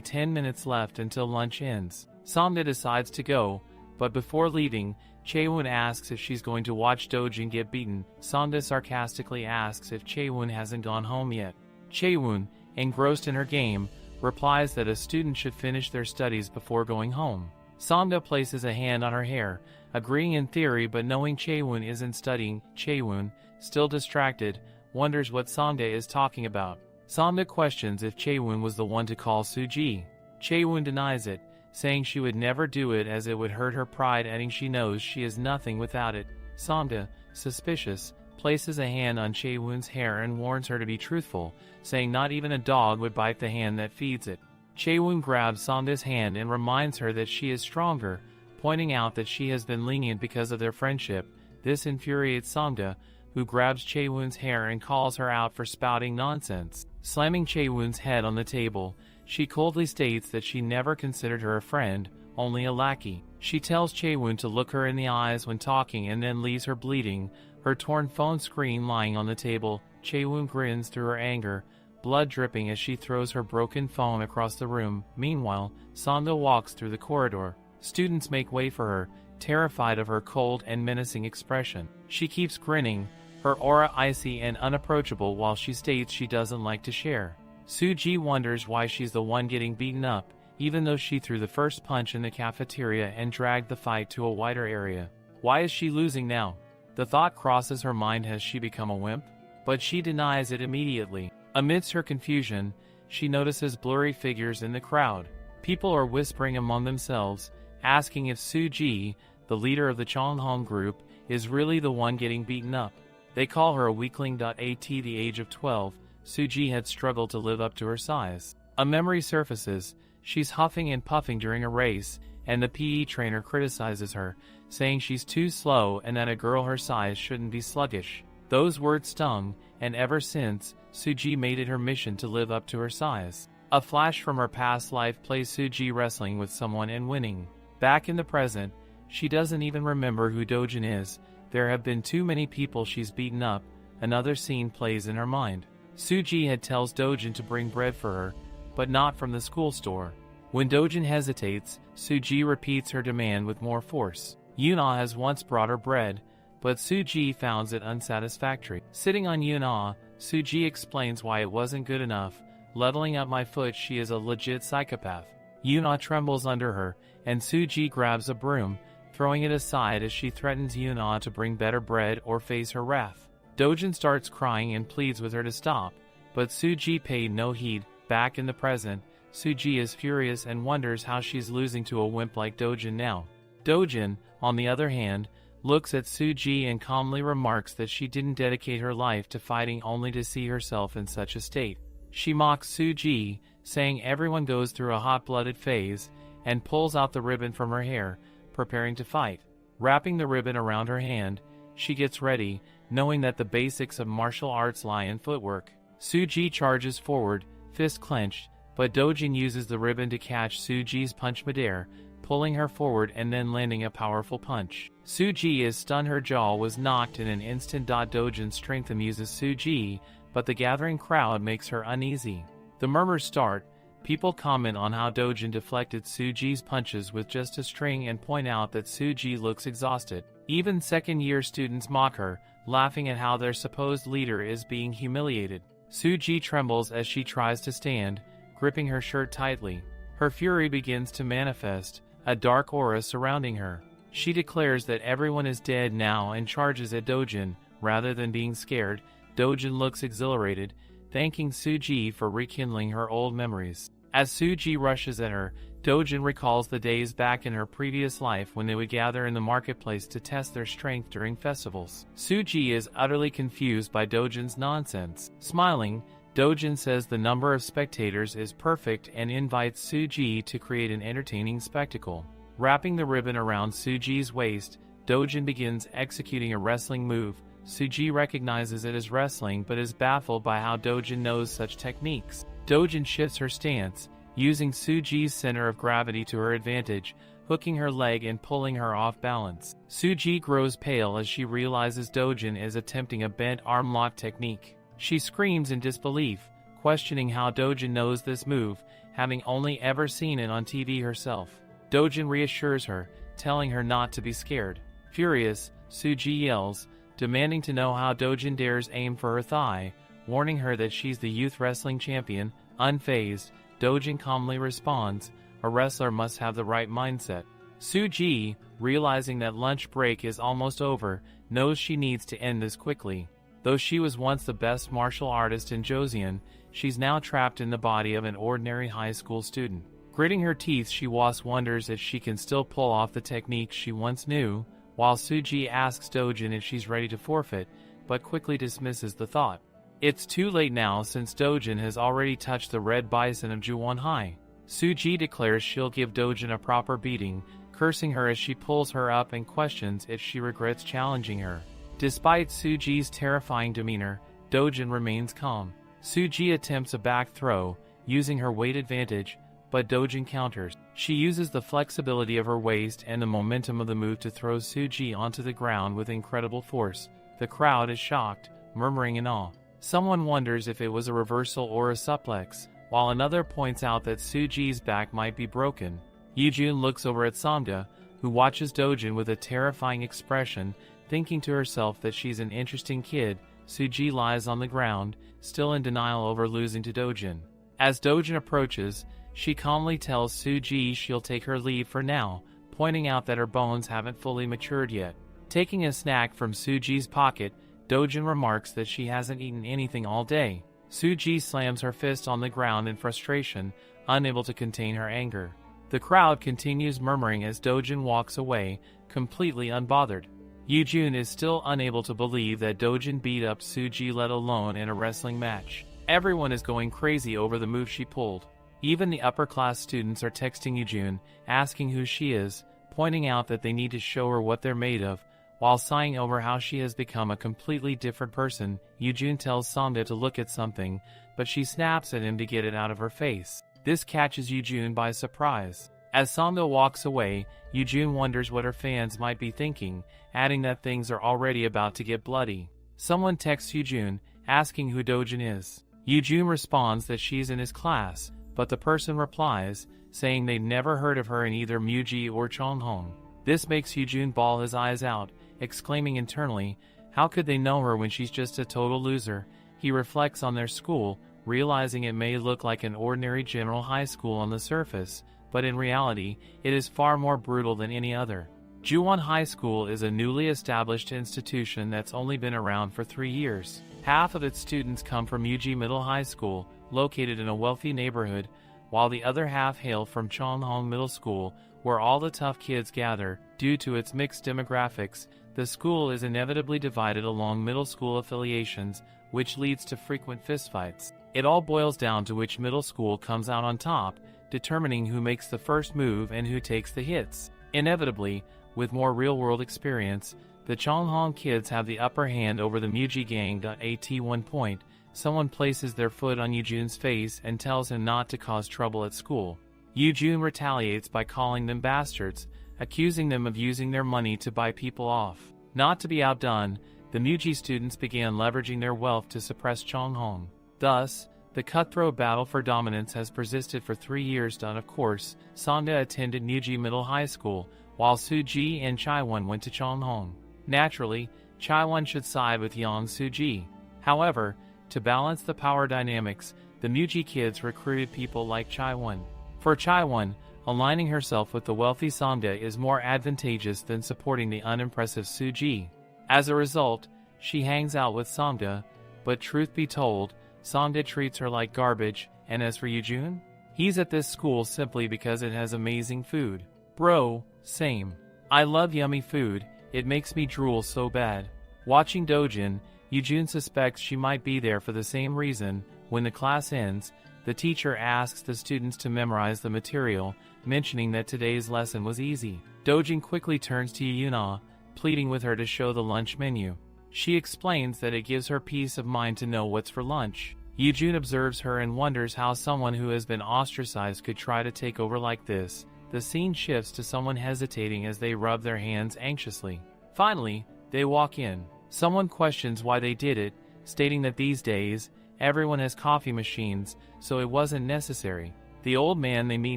10 minutes left until lunch ends. Samda decides to go, but before leaving, Chaewon asks if she's going to watch Dojin get beaten. Samda sarcastically asks if Chaewon hasn't gone home yet. Chaewon, engrossed in her game, replies that a student should finish their studies before going home. Samda places a hand on her hair, agreeing in theory but knowing Chaewon isn't studying. Chaewon, still distracted, wonders what Samda is talking about. Samda questions if Chaewon was the one to call Suji. Chaewon denies it, saying she would never do it as it would hurt her pride, adding she knows she is nothing without it. Samda, suspicious, places a hand on Chaewon's hair and warns her to be truthful, saying not even a dog would bite the hand that feeds it. Chaewon grabs Samda's hand and reminds her that she is stronger, pointing out that she has been lenient because of their friendship. This infuriates Samda, who grabs Chaewon's hair and calls her out for spouting nonsense. Slamming Chaewon's head on the table, she coldly states that she never considered her a friend, only a lackey. She tells Chaewon to look her in the eyes when talking and then leaves her bleeding, her torn phone screen lying on the table. Chaewon grins through her anger, blood dripping as she throws her broken phone across the room. Meanwhile, Samda walks through the corridor. Students make way for her, terrified of her cold and menacing expression. She keeps grinning, her aura icy and unapproachable, while she states she doesn't like to share. Suji wonders why she's the one getting beaten up, even though she threw the first punch in the cafeteria and dragged the fight to a wider area. Why is she losing now? The thought crosses her mind, has she become a wimp? But she denies it immediately. Amidst her confusion, she notices blurry figures in the crowd. People are whispering among themselves, asking if Suji, the leader of the Chonghong group, is really the one getting beaten up. They call her a weakling. At the age of 12, Suji had struggled to live up to her size. A memory surfaces. She's huffing and puffing during a race, and the PE trainer criticizes her, saying she's too slow and that a girl her size shouldn't be sluggish. Those words stung, and ever since, Suji made it her mission to live up to her size. A flash from her past life plays Suji wrestling with someone and winning. Back in the present, she doesn't even remember who Dojin is. There have been too many people she's beaten up. Another scene plays in her mind. Suji had tells Dojin to bring bread for her, but not from the school store. When Dojin hesitates, Suji repeats her demand with more force. Yuna has once brought her bread, but Suji finds it unsatisfactory. Sitting on Yuna, Suji explains why it wasn't good enough. Leveling up my foot, she is a legit psychopath. Yuna trembles under her, and Suji grabs a broom, throwing it aside as she threatens Yuna to bring better bread or face her wrath. Dojin starts crying and pleads with her to stop, but Suji paid no heed. Back in the present, Suji is furious and wonders how she's losing to a wimp like Dojin now. Dojin, on the other hand, looks at Suji and calmly remarks that she didn't dedicate her life to fighting only to see herself in such a state. She mocks Suji, saying everyone goes through a hot-blooded phase, and pulls out the ribbon from her hair, preparing to fight. Wrapping the ribbon around her hand, she gets ready, knowing that the basics of martial arts lie in footwork. Suji charges forward, fist clenched, but Dojin uses the ribbon to catch Suji's punch midair, pulling her forward and then landing a powerful punch. Suji is stunned, her jaw was knocked in an instant. Dojin's strength amuses Suji, but the gathering crowd makes her uneasy. The murmurs start. People comment on how Dojin deflected Suji's punches with just a string and point out that Suji looks exhausted. Even second-year students mock her, laughing at how their supposed leader is being humiliated. Suji trembles as she tries to stand, gripping her shirt tightly. Her fury begins to manifest, a dark aura surrounding her. She declares that everyone is dead now and charges at Dojin. Rather than being scared, Dojin looks exhilarated, thanking Suji for rekindling her old memories. As Suji rushes at her, Dojin recalls the days back in her previous life when they would gather in the marketplace to test their strength during festivals. Suji is utterly confused by Dojin's nonsense. Smiling, Dojin says the number of spectators is perfect and invites Suji to create an entertaining spectacle. Wrapping the ribbon around Suji's waist, Dojin begins executing a wrestling move. Suji recognizes it as wrestling but is baffled by how Dojin knows such techniques. Dojin shifts her stance, using Suji's center of gravity to her advantage, hooking her leg and pulling her off balance. Suji grows pale as she realizes Dojin is attempting a bent arm lock technique. She screams in disbelief, questioning how Dojin knows this move, having only ever seen it on TV herself. Dojin reassures her, telling her not to be scared. Furious, Suji yells, demanding to know how Dojin dares aim for her thigh, warning her that she's the youth wrestling champion. Unfazed, Dojin calmly responds, "A wrestler must have the right mindset." Suji, realizing that lunch break is almost over, knows she needs to end this quickly. Though she was once the best martial artist in Joseon, she's now trapped in the body of an ordinary high school student. Gritting her teeth, she wonders if she can still pull off the techniques she once knew, while Suji asks Dojin if she's ready to forfeit, but quickly dismisses the thought. It's too late now since Dojin has already touched the red bison of Juwon High. Suji declares she'll give Dojin a proper beating, cursing her as she pulls her up and questions if she regrets challenging her. Despite Suji's terrifying demeanor, Dojin remains calm. Suji attempts a back throw, using her weight advantage, but Dojin counters. She uses the flexibility of her waist and the momentum of the move to throw Suji onto the ground with incredible force. The crowd is shocked, murmuring in awe. Someone wonders if it was a reversal or a suplex, while another points out that Suji's back might be broken. Yujun looks over at Samda, who watches Dojin with a terrifying expression, thinking to herself that she's an interesting kid. Suji lies on the ground, still in denial over losing to Dojin. As Dojin approaches, she calmly tells Suji she'll take her leave for now, pointing out that her bones haven't fully matured yet. Taking a snack from Suji's pocket, Dojin remarks that she hasn't eaten anything all day. Suji slams her fist on the ground in frustration, unable to contain her anger. The crowd continues murmuring as Dojin walks away, completely unbothered. Yujun is still unable to believe that Dojin beat up Suji, let alone in a wrestling match. Everyone is going crazy over the move she pulled. Even the upper-class students are texting Yujun, asking who she is, pointing out that they need to show her what they're made of. While sighing over how she has become a completely different person, Yujun tells Samda to look at something, but she snaps at him to get it out of her face. This catches Yujun by surprise. As Samda walks away, Yujun wonders what her fans might be thinking, adding that things are already about to get bloody. Someone texts Yujun, asking who Dojin is. Yujun responds that she's in his class, but the person replies, saying they'd never heard of her in either Muji or Chonghong. This makes Yujun bawl his eyes out, exclaiming internally, how could they know her when she's just a total loser? He reflects on their school, realizing it may look like an ordinary general high school on the surface, but in reality, it is far more brutal than any other. Juwon High School is a newly established institution that's only been around for 3 years. Half of its students come from Muji Middle High School, located in a wealthy neighborhood, while the other half hail from Chonghong Middle School, where all the tough kids gather. Due to its mixed demographics, the school is inevitably divided along middle school affiliations, which leads to frequent fistfights. It all boils down to which middle school comes out on top, determining who makes the first move and who takes the hits. Inevitably, with more real-world experience, the Chonghong kids have the upper hand over the Muji gang. At one point, someone places their foot on Yujun's face and tells him not to cause trouble at school. Yujun retaliates by calling them bastards, accusing them of using their money to buy people off. Not to be outdone, the Muji students began leveraging their wealth to suppress Chonghong. Thus, the cutthroat battle for dominance has persisted for 3 years. Of course, Samda attended Muji Middle High School, while Suji and Chaiwon went to Chonghong. Naturally, Chaiwon should side with Yang Suji. However, to balance the power dynamics, the Muji kids recruited people like Chaiwon. For Chaiwon, aligning herself with the wealthy Samda is more advantageous than supporting the unimpressive Suji. As a result, she hangs out with Samda, but truth be told, Samda treats her like garbage, and as for Yujun, he's at this school simply because it has amazing food. Bro, same. I love yummy food, it makes me drool so bad. Watching Dojin, Yujun suspects she might be there for the same reason. When the class ends, the teacher asks the students to memorize the material, mentioning that today's lesson was easy. Dojin quickly turns to Yuna, pleading with her to show the lunch menu. She explains that it gives her peace of mind to know what's for lunch. Yujun observes her and wonders how someone who has been ostracized could try to take over like this. The scene shifts to someone hesitating as they rub their hands anxiously. Finally, they walk in. Someone questions why they did it, stating that these days, everyone has coffee machines, so it wasn't necessary. The old man they meet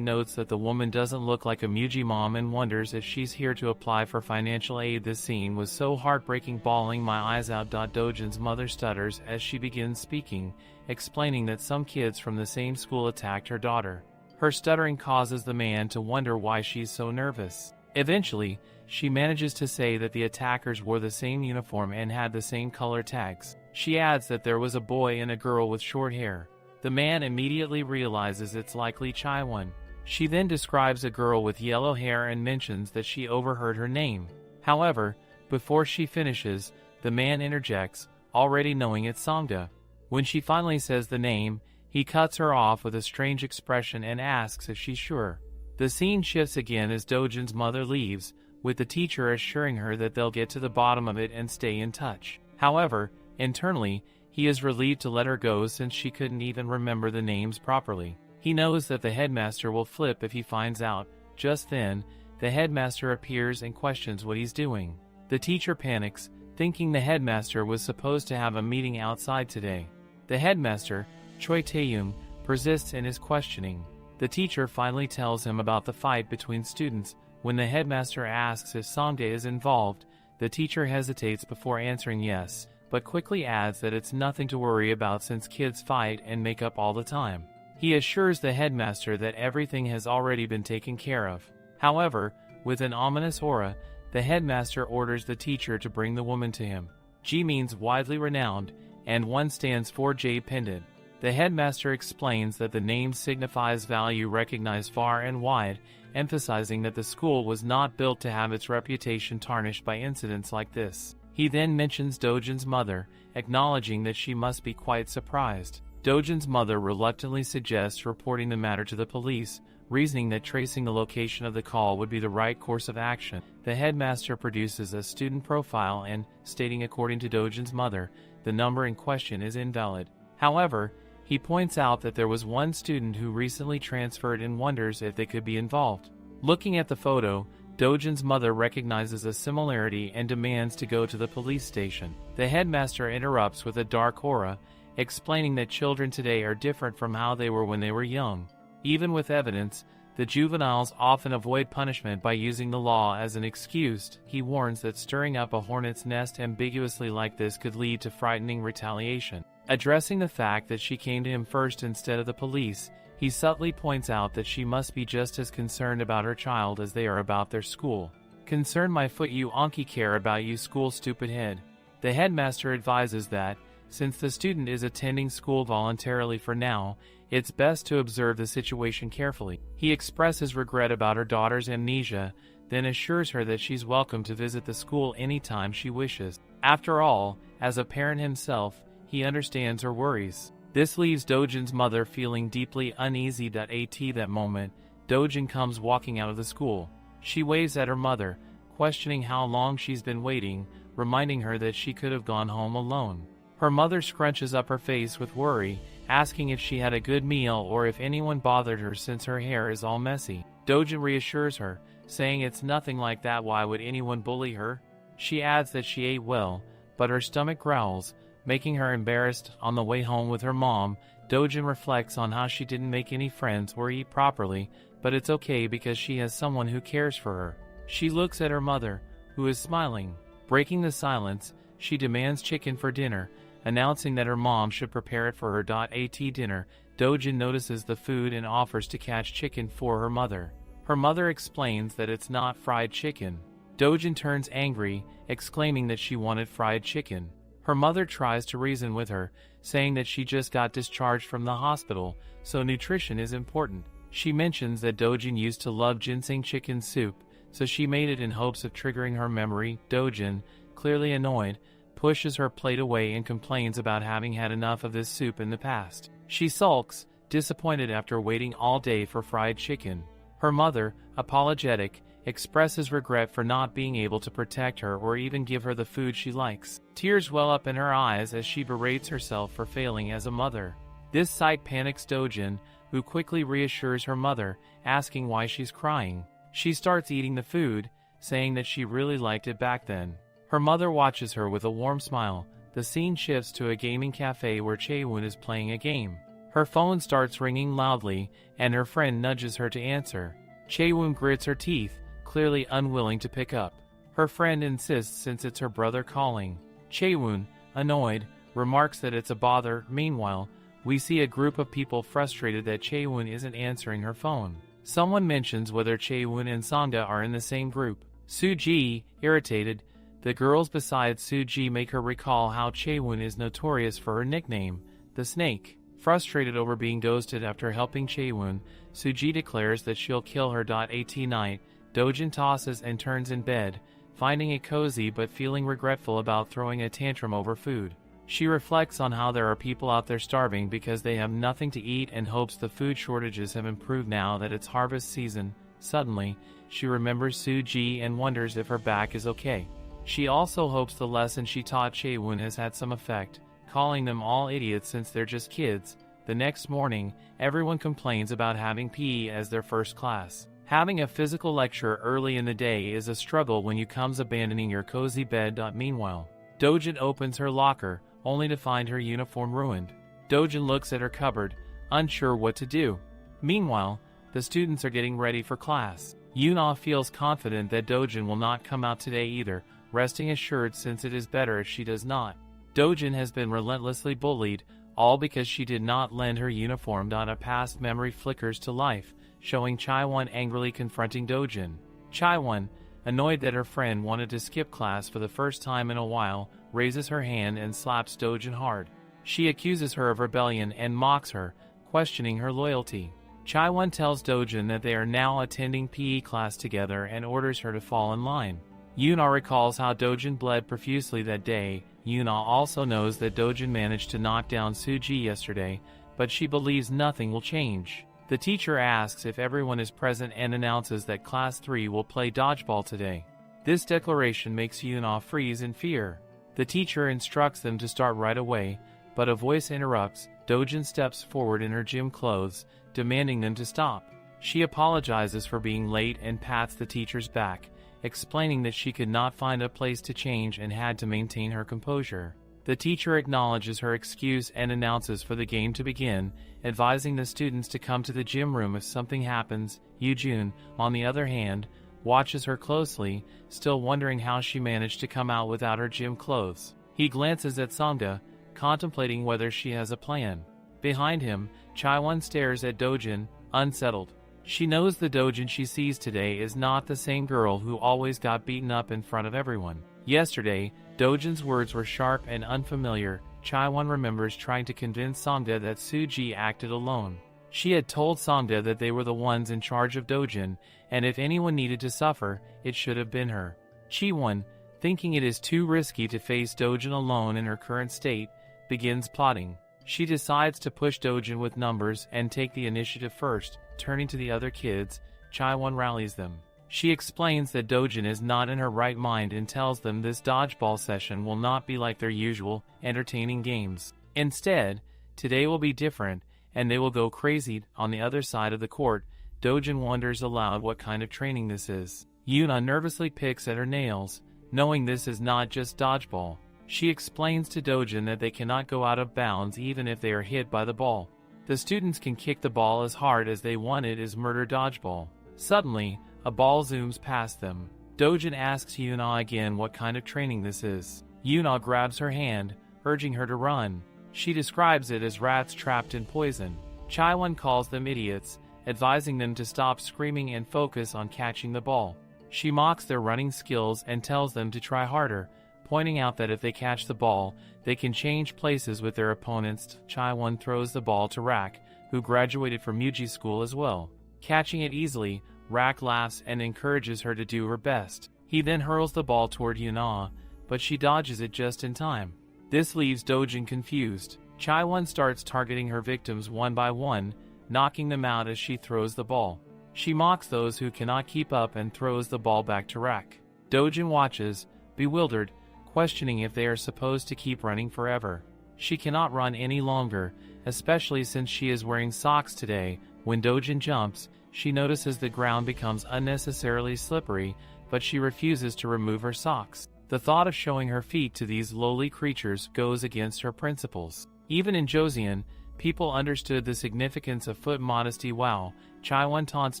notes that the woman doesn't look like a Muji mom and wonders if she's here to apply for financial aid. This scene was so heartbreaking, bawling my eyes out. Dojin's mother stutters as she begins speaking, explaining that some kids from the same school attacked her daughter. Her stuttering causes the man to wonder why she's so nervous. Eventually, she manages to say that the attackers wore the same uniform and had the same color tags. She adds that there was a boy and a girl with short hair. The man immediately realizes it's likely Chaiwon. She then describes a girl with yellow hair and mentions that she overheard her name. However, before she finishes, the man interjects, already knowing it's Songda. When she finally says the name, he cuts her off with a strange expression and asks if she's sure. The scene shifts again as Dojin's mother leaves, with the teacher assuring her that they'll get to the bottom of it and stay in touch. However, internally, he is relieved to let her go since she couldn't even remember the names properly. He knows that the headmaster will flip if he finds out. Just then, the headmaster appears and questions what he's doing. The teacher panics, thinking the headmaster was supposed to have a meeting outside today. The headmaster, Choi Taeyum, persists in his questioning. The teacher finally tells him about the fight between students. When the headmaster asks if Songdae is involved, the teacher hesitates before answering yes, but quickly adds that it's nothing to worry about since kids fight and make up all the time. He assures the headmaster that everything has already been taken care of. However, with an ominous aura, the headmaster orders the teacher to bring the woman to him. Ji means widely renowned, and 1 stands for Jade Pendant. The headmaster explains that the name signifies value recognized far and wide, emphasizing that the school was not built to have its reputation tarnished by incidents like this. He then mentions Dojin's mother, acknowledging that she must be quite surprised. Dojin's mother reluctantly suggests reporting the matter to the police, reasoning that tracing the location of the call would be the right course of action. The headmaster produces a student profile and, stating according to Dojin's mother, the number in question is invalid. However, he points out that there was one student who recently transferred and wonders if they could be involved. Looking at the photo, Dojin's mother recognizes a similarity and demands to go to the police station. The headmaster interrupts with a dark aura, explaining that children today are different from how they were when they were young. Even with evidence, the juveniles often avoid punishment by using the law as an excuse. He warns that stirring up a hornet's nest ambiguously like this could lead to frightening retaliation. Addressing the fact that she came to him first instead of the police, he subtly points out that she must be just as concerned about her child as they are about their school. Concern my foot, you Anki, care about you school, stupid head. The headmaster advises that, since the student is attending school voluntarily for now, it's best to observe the situation carefully. He expresses regret about her daughter's amnesia, then assures her that she's welcome to visit the school anytime she wishes. After all, as a parent himself, he understands her worries. This leaves Dojin's mother feeling deeply uneasy. At that moment, Dojin comes walking out of the school. She waves at her mother, questioning how long she's been waiting, reminding her that she could have gone home alone. Her mother scrunches up her face with worry, asking if she had a good meal or if anyone bothered her since her hair is all messy. Dojin reassures her, saying it's nothing like that. Why would anyone bully her? She adds that she ate well, but her stomach growls, making her embarrassed. On the way home with her mom, Dojin reflects on how she didn't make any friends or eat properly, but it's okay because she has someone who cares for her. She looks at her mother, who is smiling. Breaking the silence, she demands chicken for dinner, announcing that her mom should prepare it for her. At dinner, Dojin notices the food and offers to catch chicken for her mother. Her mother explains that it's not fried chicken. Dojin turns angry, exclaiming that she wanted fried chicken. Her mother tries to reason with her, saying that she just got discharged from the hospital, so nutrition is important. She mentions that Dojin used to love ginseng chicken soup, so she made it in hopes of triggering her memory. Dojin, clearly annoyed, pushes her plate away and complains about having had enough of this soup in the past. She sulks, disappointed after waiting all day for fried chicken. Her mother, apologetic, expresses regret for not being able to protect her or even give her the food she likes. Tears well up in her eyes as she berates herself for failing as a mother. This sight panics Dojin, who quickly reassures her mother, asking why she's crying. She starts eating the food, saying that she really liked it back then. Her mother watches her with a warm smile. The scene shifts to a gaming cafe where Chaewon is playing a game. Her phone starts ringing loudly, and her friend nudges her to answer. Chaewon grits her teeth, clearly unwilling to pick up. Her friend insists since it's her brother calling. Chaewon, annoyed, remarks that it's a bother. Meanwhile, we see a group of people frustrated that Chaewon isn't answering her phone. Someone mentions whether Chaewon and Sangda are in the same group. Suji, irritated, the girls besides Suji make her recall how Chaewon is notorious for her nickname, the Snake. Frustrated over being ghosted after helping Chaewon, Suji declares that she'll kill her. At night, Dojin tosses and turns in bed, finding it cozy but feeling regretful about throwing a tantrum over food. She reflects on how there are people out there starving because they have nothing to eat and hopes the food shortages have improved now that it's harvest season. Suddenly, she remembers Suji and wonders if her back is okay. She also hopes the lesson she taught Chaewon has had some effect, calling them all idiots since they're just kids. The next morning, everyone complains about having PE as their first class. Having a physical lecture early in the day is a struggle when you comes abandoning your cozy bed. Meanwhile, Dojin opens her locker, only to find her uniform ruined. Dojin looks at her cupboard, unsure what to do. Meanwhile, the students are getting ready for class. Yuna feels confident that Dojin will not come out today either, resting assured since it is better if she does not. Dojin has been relentlessly bullied, all because she did not lend her uniform. A past memory flickers to life, showing Chaewon angrily confronting Dojin. Chaewon, annoyed that her friend wanted to skip class for the first time in a while, raises her hand and slaps Dojin hard. She accuses her of rebellion and mocks her, questioning her loyalty. Chaewon tells Dojin that they are now attending PE class together and orders her to fall in line. Yuna recalls how Dojin bled profusely that day. Yuna also knows that Dojin managed to knock down Suji yesterday, but she believes nothing will change. The teacher asks if everyone is present and announces that Class 3 will play dodgeball today. This declaration makes Yuna freeze in fear. The teacher instructs them to start right away, but a voice interrupts. Dojin steps forward in her gym clothes, demanding them to stop. She apologizes for being late and pats the teacher's back, explaining that she could not find a place to change and had to maintain her composure. The teacher acknowledges her excuse and announces for the game to begin, advising the students to come to the gym room if something happens. Yoojun, on the other hand, watches her closely, still wondering how she managed to come out without her gym clothes. He glances at Sangda, contemplating whether she has a plan. Behind him, Chaewon stares at Dojin, unsettled. She knows the Dojin she sees today is not the same girl who always got beaten up in front of everyone. Yesterday, Dojin's words were sharp and unfamiliar. Chaewon remembers trying to convince Sangda that Suji acted alone. She had told Sangda that they were the ones in charge of Dojin, and if anyone needed to suffer, it should have been her. Chaewon, thinking it is too risky to face Dojin alone in her current state, begins plotting. She decides to push Dojin with numbers and take the initiative first. Turning to the other kids, Chaewon rallies them. She explains that Dojin is not in her right mind and tells them this dodgeball session will not be like their usual, entertaining games. Instead, today will be different, and they will go crazy. On the other side of the court, Dojin wonders aloud what kind of training this is. Yuna nervously picks at her nails, knowing this is not just dodgeball. She explains to Dojin that they cannot go out of bounds even if they are hit by the ball. The students can kick the ball as hard as they want. It is murder dodgeball. Suddenly, a ball zooms past them. Dojin asks Yuna again what kind of training this is. Yuna grabs her hand, urging her to run. She describes it as rats trapped in poison. Chaewon calls them idiots, advising them to stop screaming and focus on catching the ball. She mocks their running skills and tells them to try harder, pointing out that if they catch the ball, they can change places with their opponents. Chaewon throws the ball to Rak, who graduated from Muji school as well. Catching it easily, Rak laughs and encourages her to do her best. He then hurls the ball toward Yuna, but she dodges it just in time. This leaves Dojin confused. Chaewon starts targeting her victims one by one, knocking them out as she throws the ball. She mocks those who cannot keep up and throws the ball back to Rak. Dojin watches, bewildered, questioning if they are supposed to keep running forever. She cannot run any longer, especially since she is wearing socks today. When Dojin jumps, she notices the ground becomes unnecessarily slippery, but she refuses to remove her socks. The thought of showing her feet to these lowly creatures goes against her principles. Even in Joseon, people understood the significance of foot modesty. Wow, Chaiwon taunts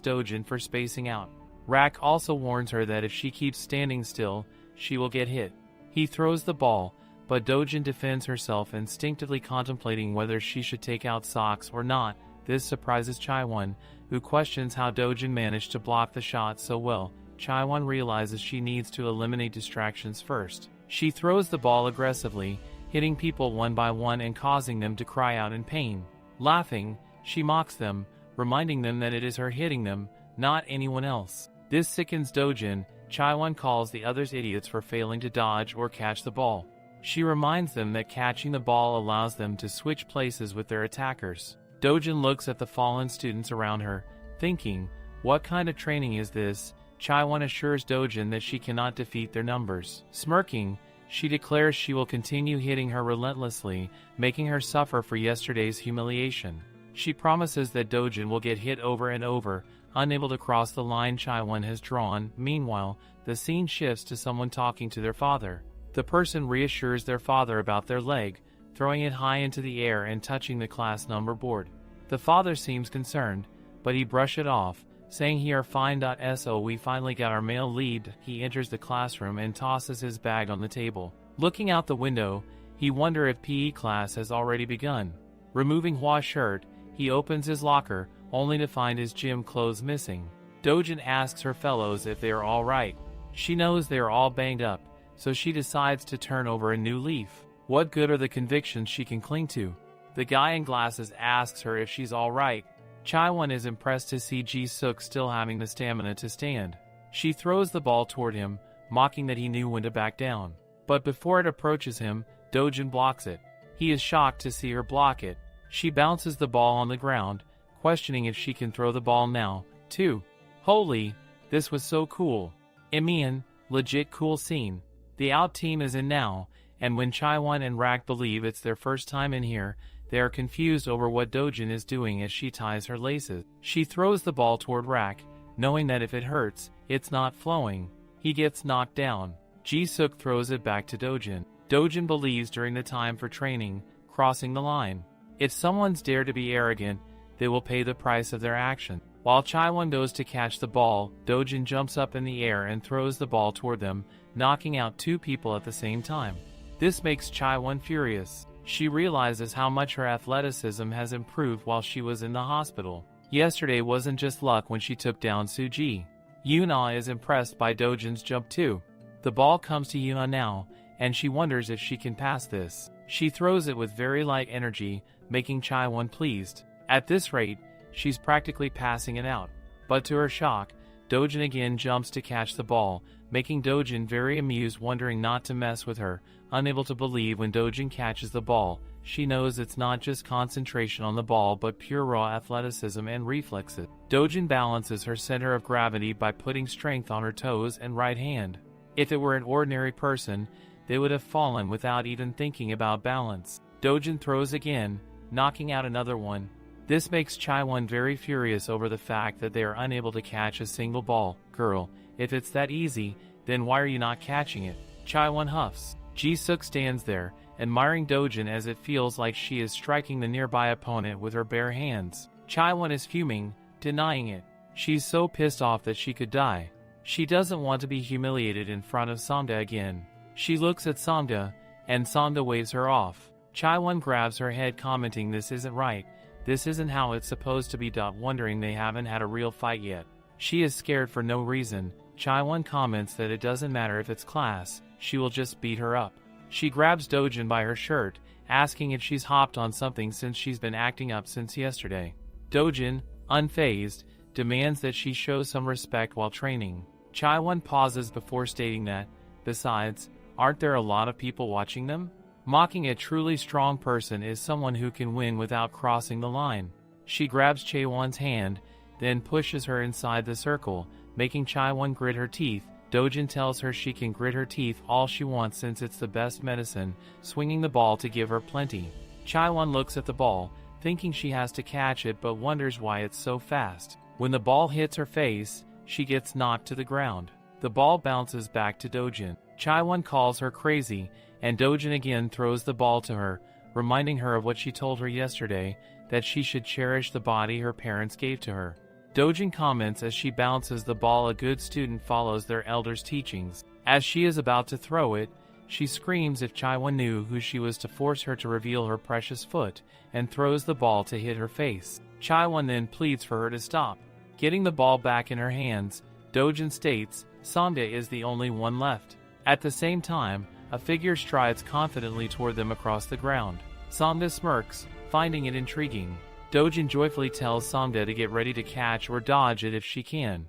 Dojin for spacing out. Rak also warns her that if she keeps standing still, she will get hit. He throws the ball, but Dojin defends herself, instinctively contemplating whether she should take out socks or not. This surprises Chaiwon, who questions how Dojin managed to block the shot so well. Chaiwon realizes she needs to eliminate distractions first. She throws the ball aggressively, hitting people one by one and causing them to cry out in pain. Laughing, she mocks them, reminding them that it is her hitting them, not anyone else. This sickens Dojin. Chaiwon calls the others idiots for failing to dodge or catch the ball. She reminds them that catching the ball allows them to switch places with their attackers. Dojin looks at the fallen students around her, thinking, what kind of training is this? Chaiwon assures Dojin that she cannot defeat their numbers. Smirking, she declares she will continue hitting her relentlessly, making her suffer for yesterday's humiliation. She promises that Dojin will get hit over and over, unable to cross the line Chaiwon has drawn. Meanwhile, the scene shifts to someone talking to their father. The person reassures their father about their leg, throwing it high into the air and touching the class number board. The father seems concerned, but he brushes it off, saying he are fine. So we finally got our male lead. He enters the classroom and tosses his bag on the table. Looking out the window, he wonders if PE class has already begun. Removing Hwa's shirt, he opens his locker, only to find his gym clothes missing. Dojin asks her fellows if they are all right. She knows they are all banged up, so she decides to turn over a new leaf. What good are the convictions she can cling to? The guy in glasses asks her if she's all right. Chaiwon is impressed to see Ji-suk still having the stamina to stand. She throws the ball toward him, mocking that he knew when to back down. But before it approaches him, Dojin blocks it. He is shocked to see her block it. She bounces the ball on the ground, questioning if she can throw the ball now, too. Holy, this was so cool. Legit cool scene. The out team is in now, and when Chaiwon and Rak believe it's their first time in here, they are confused over what Dojin is doing as she ties her laces. She throws the ball toward Rak, knowing that if it hurts, it's not flowing. He gets knocked down. Ji-suk throws it back to Dojin. Dojin believes during the time for training, crossing the line. If someone's dare to be arrogant, they will pay the price of their action. While Chaiwon goes to catch the ball, Dojin jumps up in the air and throws the ball toward them, knocking out two people at the same time. This makes Chaiwon furious. She realizes how much her athleticism has improved while she was in the hospital. Yesterday wasn't just luck when she took down Suji. Yuna is impressed by Dojin's jump too. The ball comes to Yuna now, and she wonders if she can pass this. She throws it with very light energy, making Chaiwon pleased. At this rate, she's practically passing it out. But to her shock, Dojin again jumps to catch the ball, making Dojin very amused, wondering not to mess with her. Unable to believe when Dojin catches the ball, she knows it's not just concentration on the ball but pure raw athleticism and reflexes. Dojin balances her center of gravity by putting strength on her toes and right hand. If it were an ordinary person, they would have fallen without even thinking about balance. Dojin throws again, knocking out another one. This makes Chaiwon very furious over the fact that they are unable to catch a single ball. Girl, if it's that easy, then why are you not catching it? Chaiwon huffs. Ji-suk stands there, admiring Dojin as it feels like she is striking the nearby opponent with her bare hands. Chaiwon is fuming, denying it. She's so pissed off that she could die. She doesn't want to be humiliated in front of Samda again. She looks at Samda, and Samda waves her off. Chaiwon grabs her head, commenting, "This isn't right. This isn't how it's supposed to be." Wondering they haven't had a real fight yet. She is scared for no reason. Chaiwon comments that it doesn't matter if it's class, she will just beat her up. She grabs Dojin by her shirt, asking if she's hopped on something since she's been acting up since yesterday. Dojin, unfazed, demands that she show some respect while training. Chaiwon pauses before stating that, besides, aren't there a lot of people watching them? Mocking a truly strong person is someone who can win without crossing the line. She grabs Chaiwon's hand, then pushes her inside the circle, making Chaiwon grit her teeth, Dojin tells her she can grit her teeth all she wants since it's the best medicine, swinging the ball to give her plenty. Chaiwon looks at the ball, thinking she has to catch it but wonders why it's so fast. When the ball hits her face, she gets knocked to the ground. The ball bounces back to Dojin. Chaiwon calls her crazy, and Dojin again throws the ball to her, reminding her of what she told her yesterday, that she should cherish the body her parents gave to her. Dojin comments as she bounces the ball, a good student follows their elders' teachings. As she is about to throw it, she screams if Chaiwon knew who she was to force her to reveal her precious foot, and throws the ball to hit her face. Chaiwon then pleads for her to stop. Getting the ball back in her hands, Dojin states Samda is the only one left. At the same time, a figure strides confidently toward them across the ground. Samda smirks, finding it intriguing. Dojin joyfully tells Samda to get ready to catch or dodge it if she can.